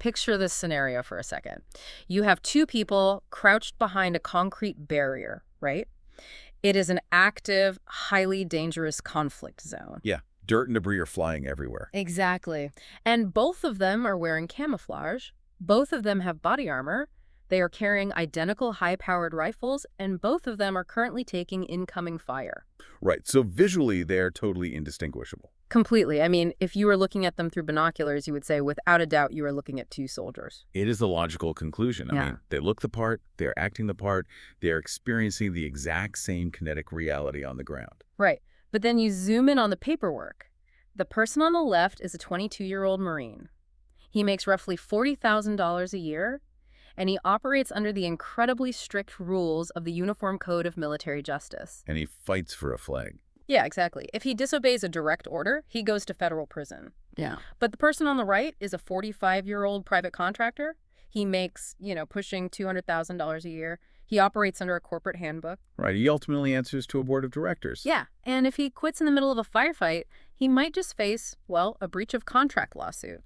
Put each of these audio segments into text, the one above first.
picture this scenario for a second. You have two people crouched behind a concrete barrier, right? It is an active, highly dangerous conflict zone. Yeah, dirt and debris are flying everywhere. Exactly. And both of them are wearing camouflage. Both of them have body armor. They are carrying identical high-powered rifles, and both of them are currently taking incoming fire. Right, so visually they are totally indistinguishable. Completely. I mean, if you were looking at them through binoculars, you would say, without a doubt, you are looking at two soldiers. It is a logical conclusion. I mean, they look the part, they're acting the part, they're experiencing the exact same kinetic reality on the ground. Right. But then you zoom in on the paperwork. The person on the left is a 22-year-old Marine. He makes roughly $40,000 a year, and he operates under the incredibly strict rules of the Uniform Code of Military Justice. And he fights for a flag. Yeah, exactly. If he disobeys a direct order, he goes to federal prison. Yeah. But the person on the right is a 45-year-old private contractor. He makes, pushing $200,000 a year. He operates under a corporate handbook. Right, he ultimately answers to a board of directors. Yeah, and if he quits in the middle of a firefight, he might just face, well, a breach of contract lawsuit.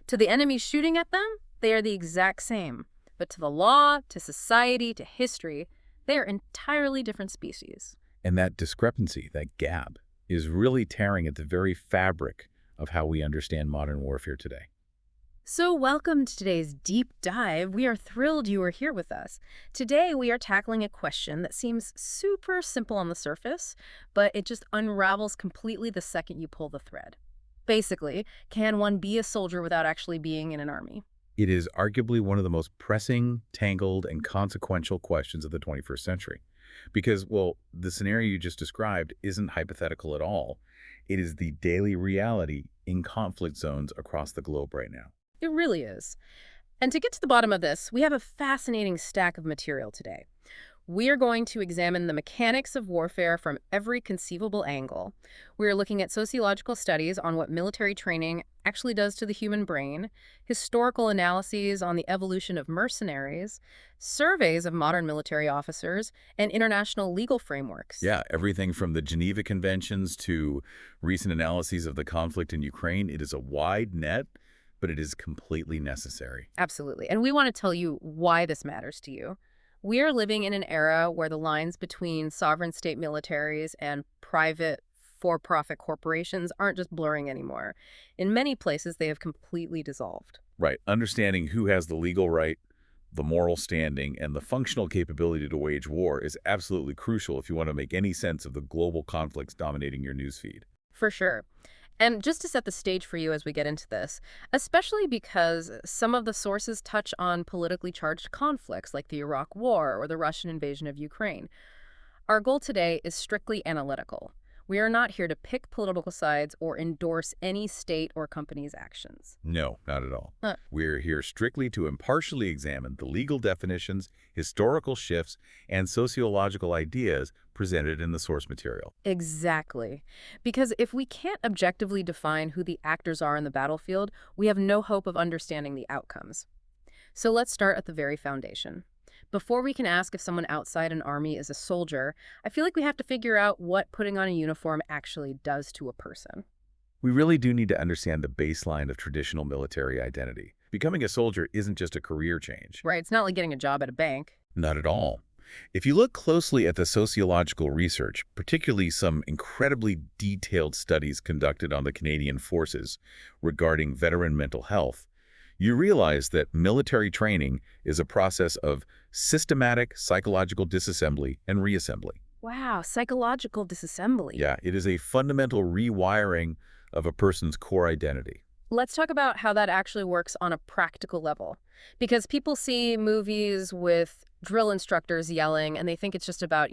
To the enemy shooting at them, they are the exact same. But to the law, to society, to history, they are entirely different species. And that discrepancy, that gap, is really tearing at the very fabric of how we understand modern warfare today. So welcome to today's deep dive. We are thrilled you are here with us. Today we are tackling a question that seems super simple on the surface, but it just unravels completely the second you pull the thread. Basically, can one be a soldier without actually being in an army? It is arguably one of the most pressing, tangled, and consequential questions of the 21st century. Because, well, the scenario you just described isn't hypothetical at all. It is the daily reality in conflict zones across the globe right now. It really is. And to get to the bottom of this, we have a fascinating stack of material today. We are going to examine the mechanics of warfare from every conceivable angle. We are looking at sociological studies on what military training actually does to the human brain, historical analyses on the evolution of mercenaries, surveys of modern military officers, and international legal frameworks. Yeah, everything from the Geneva Conventions to recent analyses of the conflict in Ukraine. It is a wide net, but it is completely necessary. Absolutely. And we want to tell you why this matters to you. We are living in an era where the lines between sovereign state militaries and private for-profit corporations aren't just blurring anymore. In many places, they have completely dissolved. Right. Understanding who has the legal right, the moral standing, and the functional capability to wage war is absolutely crucial if you want to make any sense of the global conflicts dominating your newsfeed. For sure. And just to set the stage for you as we get into this, especially because some of the sources touch on politically charged conflicts like the Iraq War or the Russian invasion of Ukraine, our goal today is strictly analytical. We are not here to pick political sides or endorse any state or company's actions. No, not at all. We're here strictly to impartially examine the legal definitions, historical shifts, and sociological ideas presented in the source material. Exactly. Because if we can't objectively define who the actors are in the battlefield, we have no hope of understanding the outcomes. So let's start at the very foundation. Before we can ask if someone outside an army is a soldier, I feel like we have to figure out what putting on a uniform actually does to a person. We really do need to understand the baseline of traditional military identity. Becoming a soldier isn't just a career change. Right, it's not like getting a job at a bank. Not at all. If you look closely at the sociological research, particularly some incredibly detailed studies conducted on the Canadian Forces regarding veteran mental health, you realize that military training is a process of systematic psychological disassembly and reassembly. Wow, psychological disassembly. Yeah, it is a fundamental rewiring of a person's core identity. Let's talk about how that actually works on a practical level. Because people see movies with drill instructors yelling, and they think it's just about,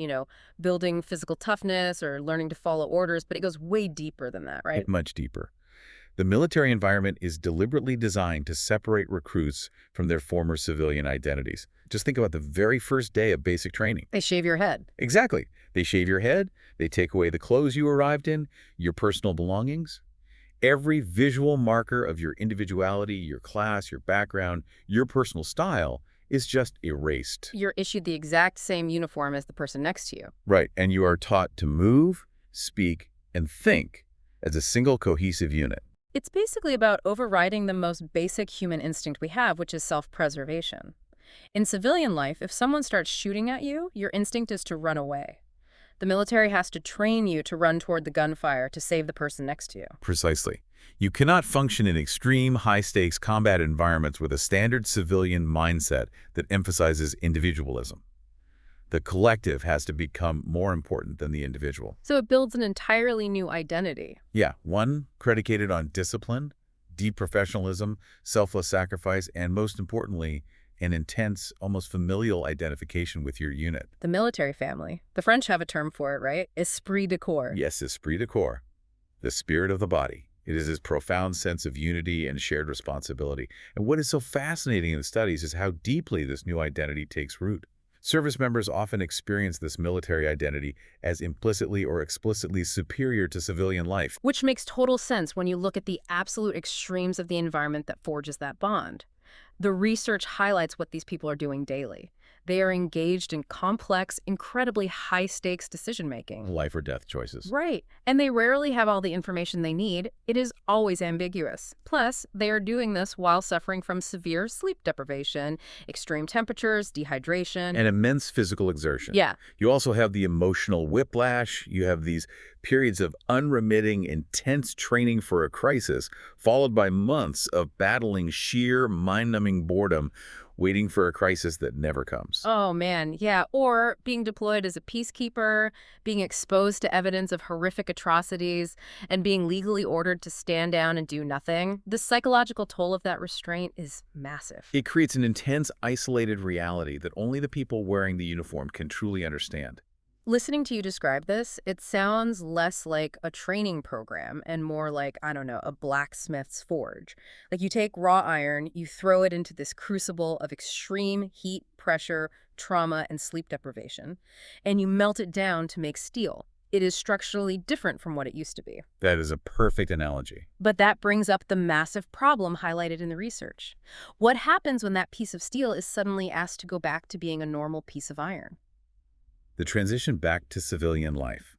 building physical toughness or learning to follow orders, but it goes way deeper than that, right? Much deeper. The military environment is deliberately designed to separate recruits from their former civilian identities. Just think about the very first day of basic training. They shave your head. Exactly. They shave your head, they take away the clothes you arrived in, your personal belongings. Every visual marker of your individuality, your class, your background, your personal style is just erased. You're issued the exact same uniform as the person next to you. Right, and you are taught to move, speak, and think as a single cohesive unit. It's basically about overriding the most basic human instinct we have, which is self-preservation. In civilian life, if someone starts shooting at you, your instinct is to run away. The military has to train you to run toward the gunfire to save the person next to you. Precisely. You cannot function in extreme, high-stakes combat environments with a standard civilian mindset that emphasizes individualism. The collective has to become more important than the individual. So it builds an entirely new identity. Yeah, one predicated on discipline, deep professionalism, selfless sacrifice, and most importantly, an intense, almost familial identification with your unit. The military family. The French have a term for it, right? Esprit de corps. Yes, esprit de corps, the spirit of the body. It is this profound sense of unity and shared responsibility. And what is so fascinating in the studies is how deeply this new identity takes root. Service members often experience this military identity as implicitly or explicitly superior to civilian life. Which makes total sense when you look at the absolute extremes of the environment that forges that bond. The research highlights what these people are doing daily. They are engaged in complex, incredibly high-stakes decision-making. Life or death choices. Right. And they rarely have all the information they need. It is always ambiguous. Plus, they are doing this while suffering from severe sleep deprivation, extreme temperatures, dehydration. And immense physical exertion. Yeah. You also have the emotional whiplash. You have these periods of unremitting, intense training for a crisis, followed by months of battling sheer, mind-numbing boredom, waiting for a crisis that never comes. Oh, man, yeah. Or being deployed as a peacekeeper, being exposed to evidence of horrific atrocities, and being legally ordered to stand down and do nothing. The psychological toll of that restraint is massive. It creates an intense, isolated reality that only the people wearing the uniform can truly understand. Listening to you describe this, it sounds less like a training program and more like, I don't know, a blacksmith's forge. Like you take raw iron, you throw it into this crucible of extreme heat, pressure, trauma, and sleep deprivation, and you melt it down to make steel. It is structurally different from what it used to be. That is a perfect analogy. But that brings up the massive problem highlighted in the research. What happens when that piece of steel is suddenly asked to go back to being a normal piece of iron? The transition back to civilian life.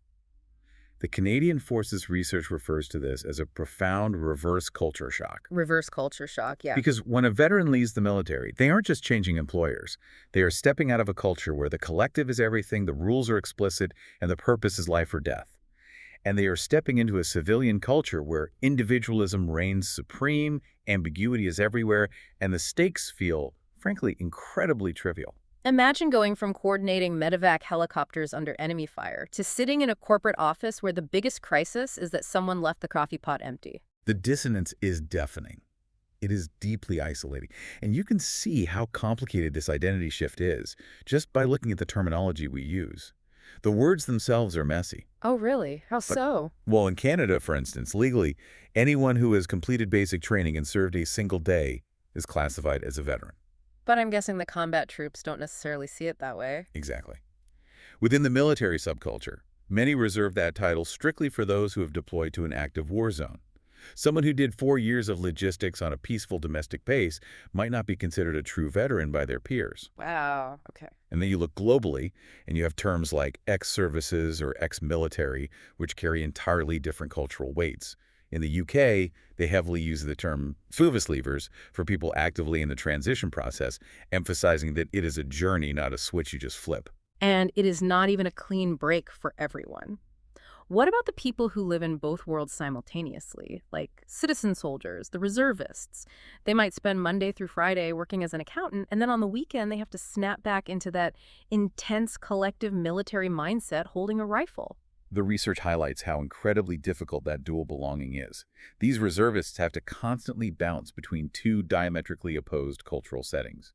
The Canadian Forces research refers to this as a profound reverse culture shock. Reverse culture shock, yeah. Because when a veteran leaves the military, they aren't just changing employers. They are stepping out of a culture where the collective is everything, the rules are explicit, and the purpose is life or death. And they are stepping into a civilian culture where individualism reigns supreme, ambiguity is everywhere, and the stakes feel, frankly, incredibly trivial. Imagine going from coordinating medevac helicopters under enemy fire to sitting in a corporate office where the biggest crisis is that someone left the coffee pot empty. The dissonance is deafening. It is deeply isolating. And you can see how complicated this identity shift is just by looking at the terminology we use. The words themselves are messy. Oh, really? How so? Well, in Canada, for instance, legally, anyone who has completed basic training and served a single day is classified as a veteran. But I'm guessing the combat troops don't necessarily see it that way. Exactly. Within the military subculture, many reserve that title strictly for those who have deployed to an active war zone. Someone who did 4 years of logistics on a peaceful domestic base might not be considered a true veteran by their peers. Wow, okay. And then you look globally, and you have terms like ex-services or ex-military, which carry entirely different cultural weights. In the UK, they heavily use the term leavers for people actively in the transition process, emphasizing that it is a journey, not a switch you just flip. And it is not even a clean break for everyone. What about the people who live in both worlds simultaneously, like citizen soldiers, the reservists? They might spend Monday through Friday working as an accountant, and then on the weekend they have to snap back into that intense collective military mindset holding a rifle. The research highlights how incredibly difficult that dual belonging is. These reservists have to constantly bounce between two diametrically opposed cultural settings.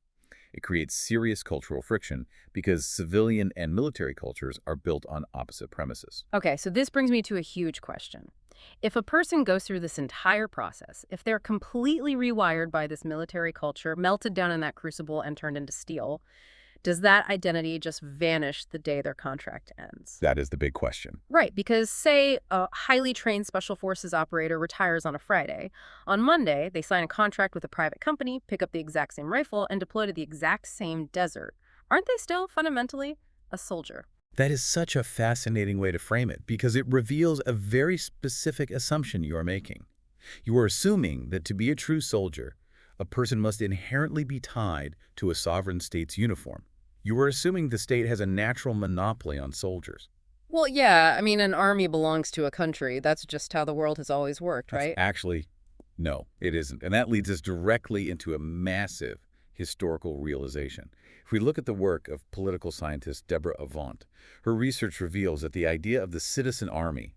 It creates serious cultural friction because civilian and military cultures are built on opposite premises. Okay, so this brings me to a huge question. If a person goes through this entire process, if they're completely rewired by this military culture, melted down in that crucible and turned into steel, does that identity just vanish the day their contract ends? That is the big question. Right, because say a highly trained special forces operator retires on a Friday. On Monday, they sign a contract with a private company, pick up the exact same rifle, and deploy to the exact same desert. Aren't they still fundamentally a soldier? That is such a fascinating way to frame it because it reveals a very specific assumption you are making. You are assuming that to be a true soldier, a person must inherently be tied to a sovereign state's uniform. You are assuming the state has a natural monopoly on soldiers. Well, yeah, I mean, an army belongs to a country. That's just how the world has always worked, That's right? actually, no, it isn't. And that leads us directly into a massive historical realization. If we look at the work of political scientist Deborah Avant, her research reveals that the idea of the citizen army,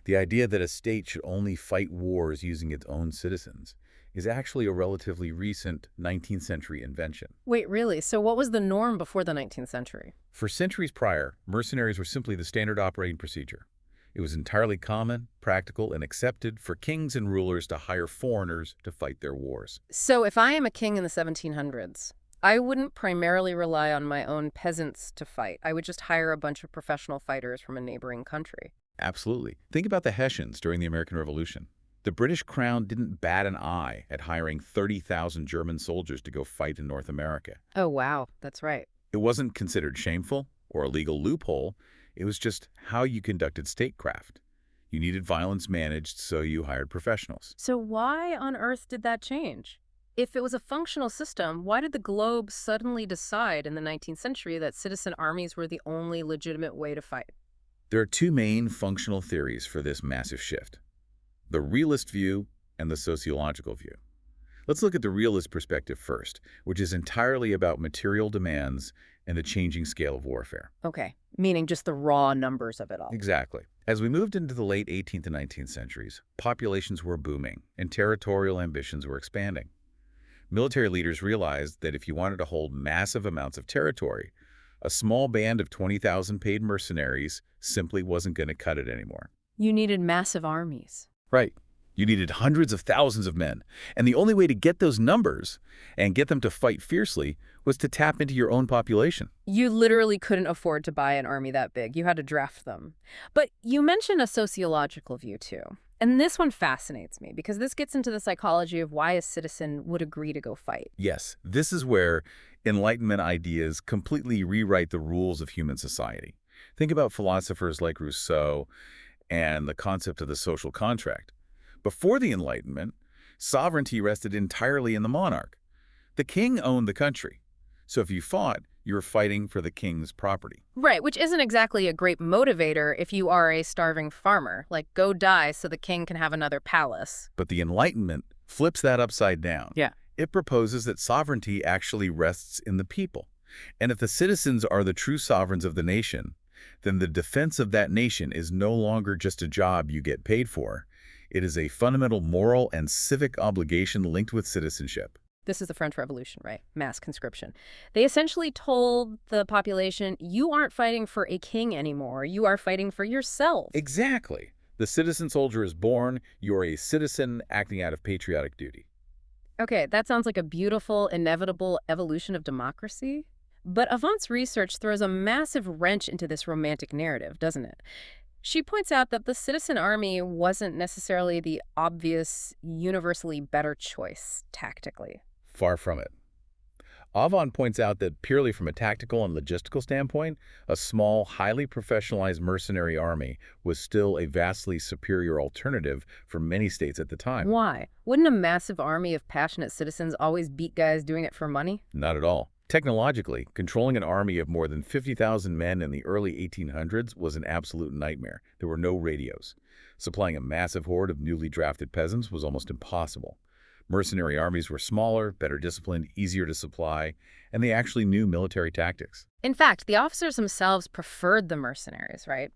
the idea that a state should only fight wars using its own citizens, is actually a relatively recent 19th century invention. Wait, really? So what was the norm before the 19th century? For centuries prior, mercenaries were simply the standard operating procedure. It was entirely common, practical, and accepted for kings and rulers to hire foreigners to fight their wars. So if I am a king in the 1700s, I wouldn't primarily rely on my own peasants to fight. I would just hire a bunch of professional fighters from a neighboring country. Absolutely. Think about the Hessians during the American Revolution. The British Crown didn't bat an eye at hiring 30,000 German soldiers to go fight in North America. Oh, wow. That's right. It wasn't considered shameful or a legal loophole. It was just how you conducted statecraft. You needed violence managed, so you hired professionals. So why on earth did that change? If it was a functional system, why did the globe suddenly decide in the 19th century that citizen armies were the only legitimate way to fight? There are two main functional theories for this massive shift: the realist view and the sociological view. Let's look at the realist perspective first, which is entirely about material demands and the changing scale of warfare. Okay, meaning just the raw numbers of it all. Exactly. As we moved into the late 18th and 19th centuries, populations were booming and territorial ambitions were expanding. Military leaders realized that if you wanted to hold massive amounts of territory, a small band of 20,000 paid mercenaries simply wasn't going to cut it anymore. You needed massive armies. Right. You needed hundreds of thousands of men, and the only way to get those numbers and get them to fight fiercely was to tap into your own population. You literally couldn't afford to buy an army that big. You had to draft them. But you mentioned a sociological view, too. And this one fascinates me because this gets into the psychology of why a citizen would agree to go fight. Yes, this is where Enlightenment ideas completely rewrite the rules of human society. Think about philosophers like Rousseau and the concept of the social contract. Before the Enlightenment, sovereignty rested entirely in the monarch. The king owned the country. So if you fought, you were fighting for the king's property. Right, which isn't exactly a great motivator if you are a starving farmer. Like, go die so the king can have another palace. But the Enlightenment flips that upside down. Yeah. It proposes that sovereignty actually rests in the people. And if the citizens are the true sovereigns of the nation, then the defense of that nation is no longer just a job you get paid for. It is a fundamental moral and civic obligation linked with citizenship. This is the French Revolution, right? Mass conscription. They essentially told the population, you aren't fighting for a king anymore. You are fighting for yourself. Exactly. The citizen soldier is born. You are a citizen acting out of patriotic duty. Okay, that sounds like a beautiful, inevitable evolution of democracy. But Avant's research throws a massive wrench into this romantic narrative, doesn't it? She points out that the citizen army wasn't necessarily the obvious, universally better choice tactically. Far from it. Avon points out that purely from a tactical and logistical standpoint, a small, highly professionalized mercenary army was still a vastly superior alternative for many states at the time. Why? Wouldn't a massive army of passionate citizens always beat guys doing it for money? Not at all. Technologically, controlling an army of more than 50,000 men in the early 1800s was an absolute nightmare. There were no radios. Supplying a massive horde of newly drafted peasants was almost impossible. Mercenary armies were smaller, better disciplined, easier to supply, and they actually knew military tactics. In fact, the officers themselves preferred the mercenaries, right?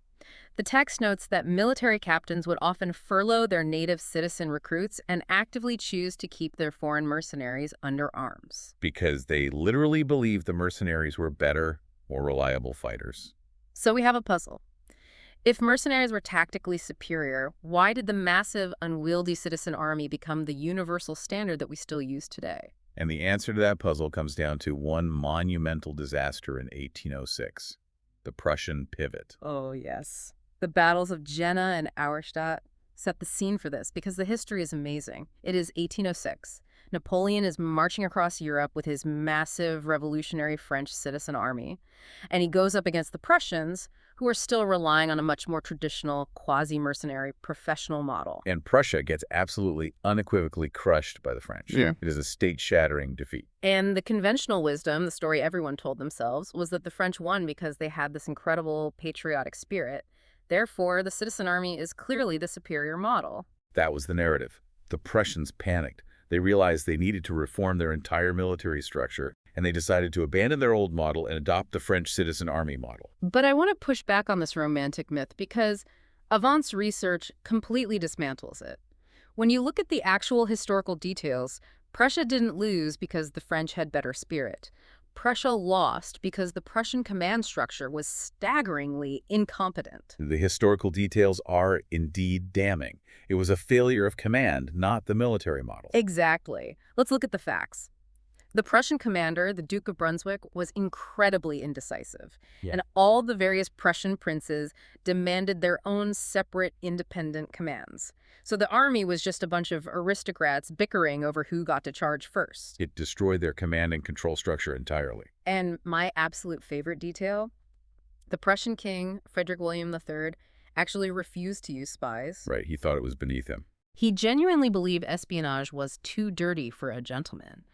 The text notes that military captains would often furlough their native citizen recruits and actively choose to keep their foreign mercenaries under arms. Because they literally believed the mercenaries were better, more reliable fighters. So we have a puzzle. If mercenaries were tactically superior, why did the massive, unwieldy citizen army become the universal standard that we still use today? And the answer to that puzzle comes down to one monumental disaster in 1806, the Prussian pivot. Oh, yes. The battles of Jena and Auerstadt set the scene for this because the history is amazing. It is 1806. Napoleon is marching across Europe with his massive revolutionary French citizen army, and he goes up against the Prussians, who are still relying on a much more traditional, quasi-mercenary, professional model. And Prussia gets absolutely unequivocally crushed by the French. Yeah. It is a state-shattering defeat. And the conventional wisdom, the story everyone told themselves, was that the French won because they had this incredible patriotic spirit. Therefore, the citizen army is clearly the superior model. That was the narrative. The Prussians panicked. They realized they needed to reform their entire military structure, and they decided to abandon their old model and adopt the French citizen army model. But I want to push back on this romantic myth because Avant's research completely dismantles it. When you look at the actual historical details, Prussia didn't lose because the French had better spirit. Prussia lost because the Prussian command structure was staggeringly incompetent. The historical details are indeed damning. It was a failure of command, not the military model. Exactly. Let's look at the facts. The Prussian commander, the Duke of Brunswick, was incredibly indecisive, and all the various Prussian princes demanded their own separate, independent commands. So the army was just a bunch of aristocrats bickering over who got to charge first. It destroyed their command and control structure entirely. And my absolute favorite detail, the Prussian king, Frederick William III, actually refused to use spies. Right, he thought it was beneath him. He genuinely believed espionage was too dirty for a gentleman.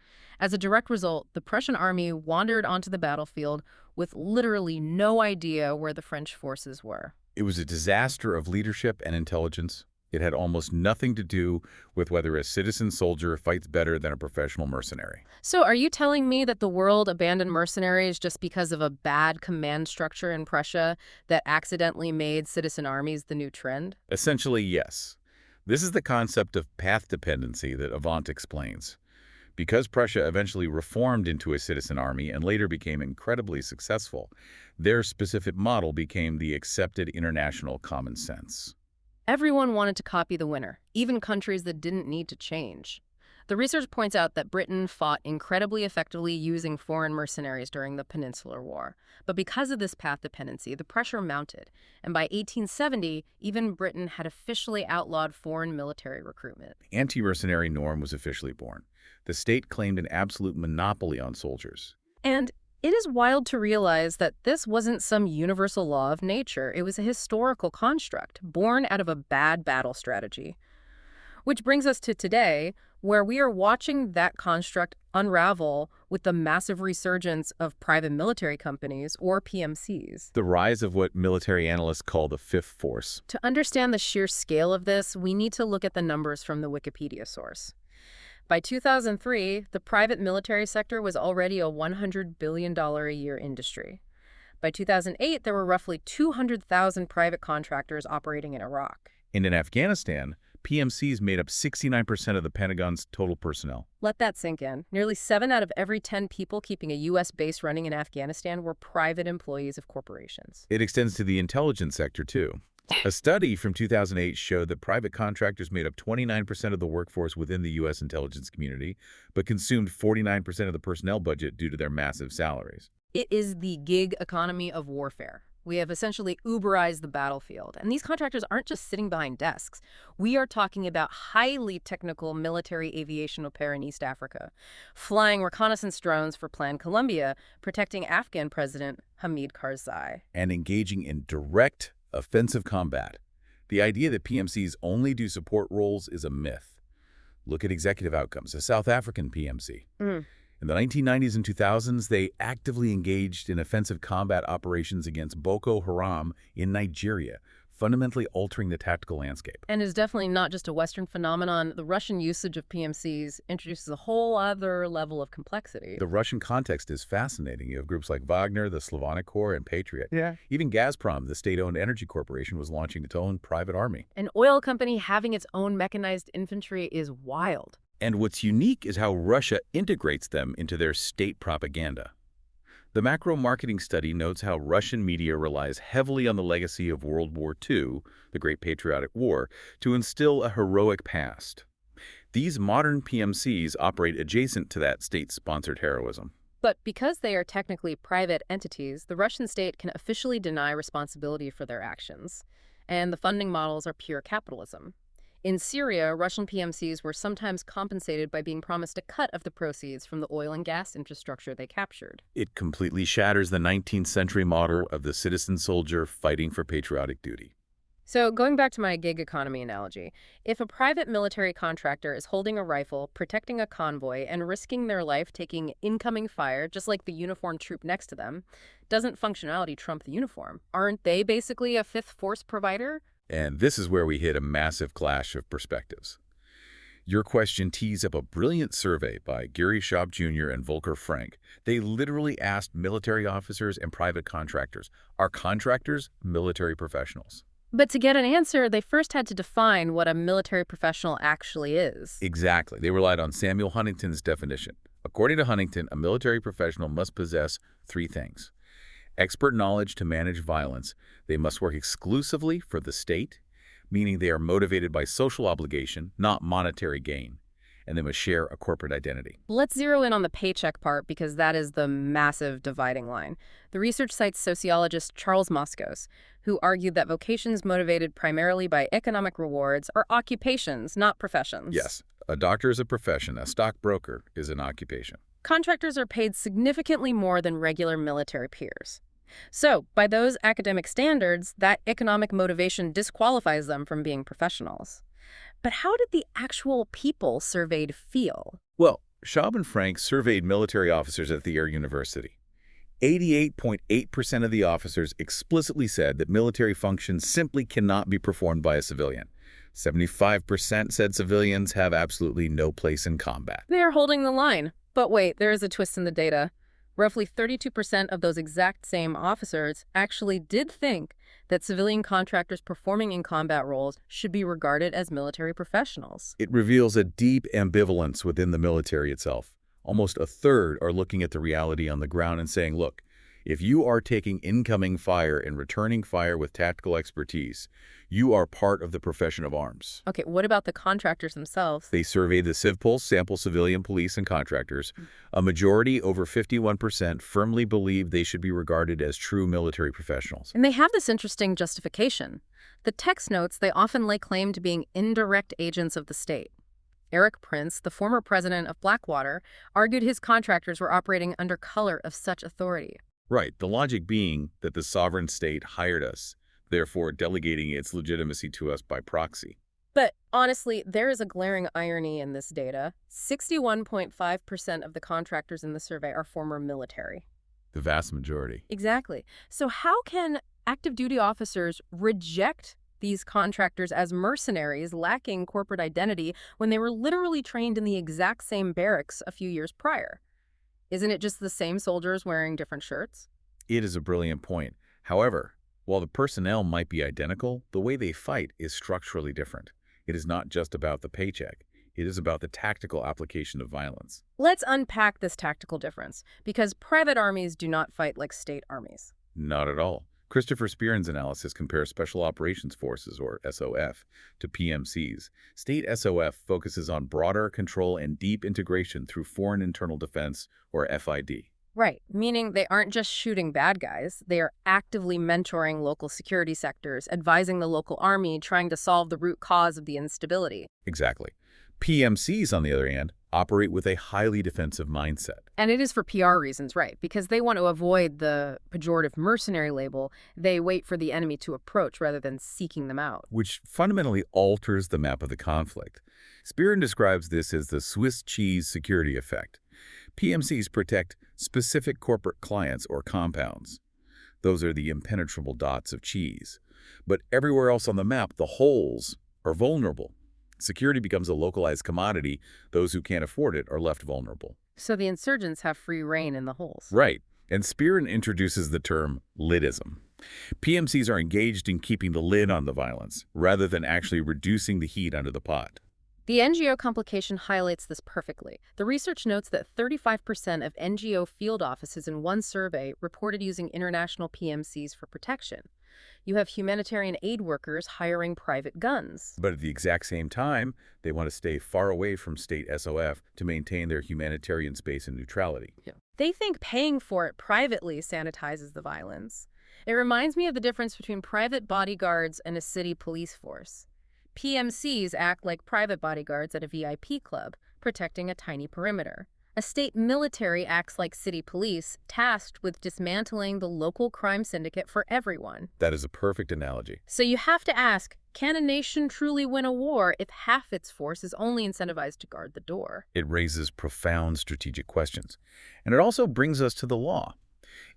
As a direct result, the Prussian army wandered onto the battlefield with literally no idea where the French forces were. It was a disaster of leadership and intelligence. It had almost nothing to do with whether a citizen soldier fights better than a professional mercenary. So are you telling me that the world abandoned mercenaries just because of a bad command structure in Prussia that accidentally made citizen armies the new trend? Essentially, yes. This is the concept of path dependency that Avant explains. Because Prussia eventually reformed into a citizen army and later became incredibly successful, their specific model became the accepted international common sense. Everyone wanted to copy the winner, even countries that didn't need to change. The research points out that Britain fought incredibly effectively using foreign mercenaries during the Peninsular War. But because of this path dependency, the pressure mounted, and by 1870, even Britain had officially outlawed foreign military recruitment. The anti-mercenary norm was officially born. The state claimed an absolute monopoly on soldiers. And it is wild to realize that this wasn't some universal law of nature. It was a historical construct born out of a bad battle strategy. Which brings us to today, where we are watching that construct unravel with the massive resurgence of private military companies, or PMCs. The rise of what military analysts call the fifth force. To understand the sheer scale of this, we need to look at the numbers from the Wikipedia source. By 2003, the private military sector was already a $100 billion a year industry. By 2008, there were roughly 200,000 private contractors operating in Iraq. And in Afghanistan, PMCs made up 69% of the Pentagon's total personnel. Let that sink in. Nearly 7 out of every 10 people keeping a U.S. base running in Afghanistan were private employees of corporations. It extends to the intelligence sector, too. A study from 2008 showed that private contractors made up 29% of the workforce within the U.S. intelligence community, but consumed 49% of the personnel budget due to their massive salaries. It is the gig economy of warfare. We have essentially Uberized the battlefield. And these contractors aren't just sitting behind desks. We are talking about highly technical military aviation repair in East Africa, flying reconnaissance drones for Plan Colombia, protecting Afghan President Hamid Karzai, and engaging in direct offensive combat. The idea that PMCs only do support roles is a myth. Look at executive outcomes, a South African PMC. In the 1990s and 2000s, they actively engaged in offensive combat operations against Boko Haram in Nigeria, fundamentally altering the tactical landscape. And is definitely not just a Western phenomenon. The Russian usage of PMCs introduces a whole other level of complexity. The Russian context is fascinating. You have groups like Wagner, the Slavonic Corps, and Patriot. Yeah. Even Gazprom, the state-owned energy corporation, was launching its own private army. An oil company having its own mechanized infantry is wild. And what's unique is how Russia integrates them into their state propaganda. The macro marketing study notes how Russian media relies heavily on the legacy of World War II, the Great Patriotic War, to instill a heroic past. These modern PMCs operate adjacent to that state-sponsored heroism. But because they are technically private entities, the Russian state can officially deny responsibility for their actions. And the funding models are pure capitalism. In Syria, Russian PMCs were sometimes compensated by being promised a cut of the proceeds from the oil and gas infrastructure they captured. It completely shatters the 19th century model of the citizen soldier fighting for patriotic duty. So, going back to my gig economy analogy, if a private military contractor is holding a rifle, protecting a convoy, and risking their life taking incoming fire, just like the uniformed troop next to them, doesn't functionality trump the uniform? Aren't they basically a fifth force provider? And this is where we hit a massive clash of perspectives. Your question tees up a brilliant survey by Gary Schaub Jr. and Volker Frank. They literally asked military officers and private contractors, are contractors military professionals? But to get an answer, they first had to define what a military professional actually is. Exactly. They relied on Samuel Huntington's definition. According to Huntington, a military professional must possess three things: expert knowledge to manage violence. They must work exclusively for the state, meaning they are motivated by social obligation, not monetary gain. And they must share a corporate identity. Let's zero in on the paycheck part because that is the massive dividing line. The research cites sociologist Charles Moskos, who argued that vocations motivated primarily by economic rewards are occupations, not professions. Yes, a doctor is a profession. A stockbroker is an occupation. Contractors are paid significantly more than regular military peers. So, by those academic standards, that economic motivation disqualifies them from being professionals. But how did the actual people surveyed feel? Well, Schaub and Frank surveyed military officers at the Air University. 88.8% of the officers explicitly said that military functions simply cannot be performed by a civilian. 75% said civilians have absolutely no place in combat. They are holding the line. But wait, there is a twist in the data. Roughly 32% of those exact same officers actually did think that civilian contractors performing in combat roles should be regarded as military professionals. It reveals a deep ambivalence within the military itself. Almost a third are looking at the reality on the ground and saying, look, if you are taking incoming fire and returning fire with tactical expertise, you are part of the profession of arms. Okay, what about the contractors themselves? They surveyed the CivPulse sample civilian police and contractors. A majority, over 51%, firmly believe they should be regarded as true military professionals. And they have this interesting justification. The text notes they often lay claim to being indirect agents of the state. Eric Prince, the former president of Blackwater, argued his contractors were operating under color of such authority. Right, the logic being that the sovereign state hired us, therefore delegating its legitimacy to us by proxy. But honestly, there is a glaring irony in this data. 61.5% of the contractors in the survey are former military. The vast majority. Exactly. So how can active duty officers reject these contractors as mercenaries lacking corporate identity when they were literally trained in the exact same barracks a few years prior? Isn't it just the same soldiers wearing different shirts? It is a brilliant point. However, while the personnel might be identical, the way they fight is structurally different. It is not just about the paycheck. It is about the tactical application of violence. Let's unpack this tactical difference, because private armies do not fight like state armies. Not at all. Christopher Spearin's analysis compares Special Operations Forces, or SOF, to PMCs. State SOF focuses on broader control and deep integration through Foreign Internal Defense, or FID. Right, meaning they aren't just shooting bad guys, they are actively mentoring local security sectors, advising the local army, trying to solve the root cause of the instability. Exactly. PMCs, on the other hand, operate with a highly defensive mindset. And it is for PR reasons, right? Because they want to avoid the pejorative mercenary label. They wait for the enemy to approach rather than seeking them out. Which fundamentally alters the map of the conflict. Spearin describes this as the Swiss cheese security effect. PMCs protect specific corporate clients or compounds. Those are the impenetrable dots of cheese. But everywhere else on the map, the holes are vulnerable. Security becomes a localized commodity. Those who can't afford it are left vulnerable. So the insurgents have free rein in the holes. Right. And Spearin introduces the term lidism. PMCs are engaged in keeping the lid on the violence, rather than actually reducing the heat under the pot. The NGO complication highlights this perfectly. The research notes that 35% of NGO field offices in one survey reported using international PMCs for protection. You have humanitarian aid workers hiring private guns. But at the exact same time, they want to stay far away from state SOF to maintain their humanitarian space and neutrality. Yeah. They think paying for it privately sanitizes the violence. It reminds me of the difference between private bodyguards and a city police force. PMCs act like private bodyguards at a VIP club, protecting a tiny perimeter. A state military acts like city police, tasked with dismantling the local crime syndicate for everyone. That is a perfect analogy. So you have to ask, can a nation truly win a war if half its force is only incentivized to guard the door? It raises profound strategic questions. And it also brings us to the law.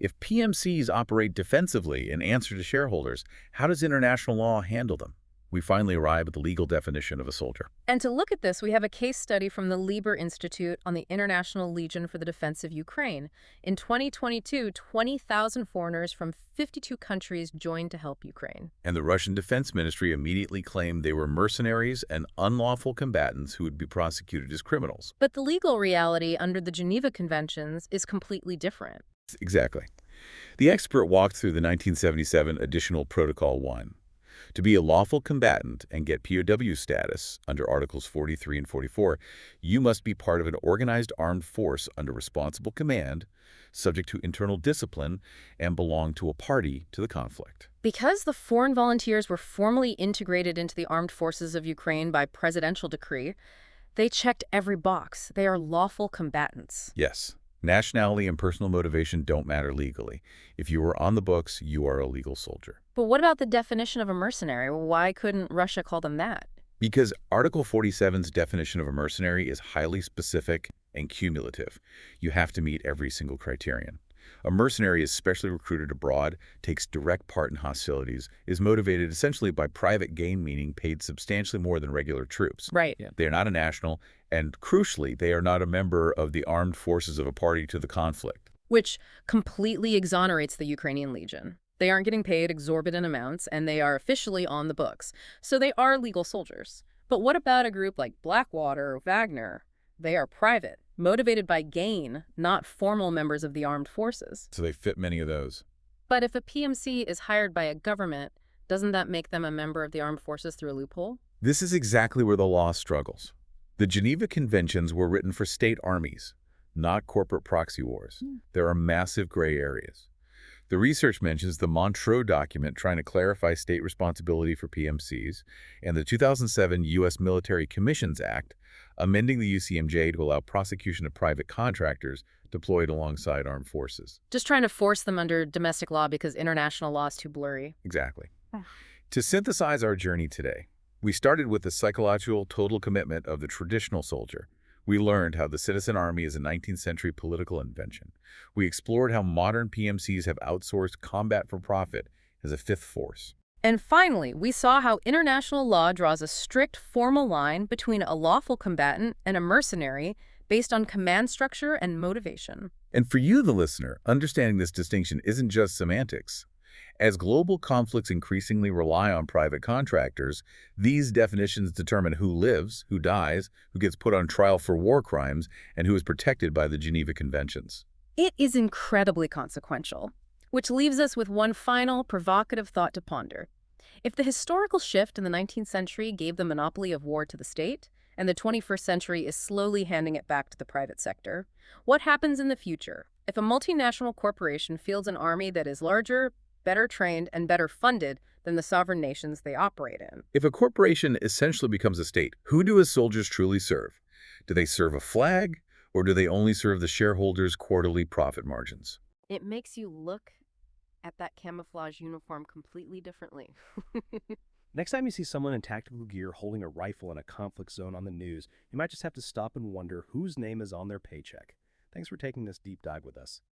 If PMCs operate defensively in answer to shareholders, how does international law handle them? We finally arrive at the legal definition of a soldier. And to look at this, we have a case study from the Lieber Institute on the International Legion for the Defense of Ukraine. In 2022, 20,000 foreigners from 52 countries joined to help Ukraine. And the Russian Defense Ministry immediately claimed they were mercenaries and unlawful combatants who would be prosecuted as criminals. But the legal reality under the Geneva Conventions is completely different. Exactly. The expert walked through the 1977 Additional Protocol 1. To be a lawful combatant and get POW status under Articles 43 and 44, you must be part of an organized armed force under responsible command, subject to internal discipline, and belong to a party to the conflict. Because the foreign volunteers were formally integrated into the armed forces of Ukraine by presidential decree, they checked every box. They are lawful combatants. Yes. Nationality and personal motivation don't matter legally. If you are on the books, you are a legal soldier. But what about the definition of a mercenary? Why couldn't Russia call them that? Because Article 47's definition of a mercenary is highly specific and cumulative. You have to meet every single criterion. A mercenary is specially recruited abroad, takes direct part in hostilities, is motivated essentially by private gain, meaning paid substantially more than regular troops. Right. They are not a national, and crucially, they are not a member of the armed forces of a party to the conflict. Which completely exonerates the Ukrainian Legion. They aren't getting paid exorbitant amounts, and they are officially on the books. So they are legal soldiers. But what about a group like Blackwater or Wagner? They are private, motivated by gain, not formal members of the armed forces. So they fit many of those. But if a PMC is hired by a government, doesn't that make them a member of the armed forces through a loophole? This is exactly where the law struggles. The Geneva Conventions were written for state armies, not corporate proxy wars. There are massive gray areas. The research mentions the Montreux document trying to clarify state responsibility for PMCs, and the 2007 U.S. Military Commissions Act, amending the UCMJ to allow prosecution of private contractors deployed alongside armed forces. Just trying to force them under domestic law because international law is too blurry. Exactly. To synthesize our journey today, we started with the psychological total commitment of the traditional soldier. We learned how the citizen army is a 19th century political invention. We explored how modern PMCs have outsourced combat for profit as a fifth force. And finally, we saw how international law draws a strict formal line between a lawful combatant and a mercenary based on command structure and motivation. And for you, the listener, understanding this distinction isn't just semantics. As global conflicts increasingly rely on private contractors, these definitions determine who lives, who dies, who gets put on trial for war crimes, and who is protected by the Geneva Conventions. It is incredibly consequential, which leaves us with one final provocative thought to ponder. If the historical shift in the 19th century gave the monopoly of war to the state, and the 21st century is slowly handing it back to the private sector, what happens in the future if a multinational corporation fields an army that is larger, better trained, and better funded than the sovereign nations they operate in? If a corporation essentially becomes a state, who do its soldiers truly serve? Do they serve a flag, or do they only serve the shareholders' quarterly profit margins? It makes you look at that camouflage uniform completely differently. Next time you see someone in tactical gear holding a rifle in a conflict zone on the news, you might just have to stop and wonder whose name is on their paycheck. Thanks for taking this deep dive with us.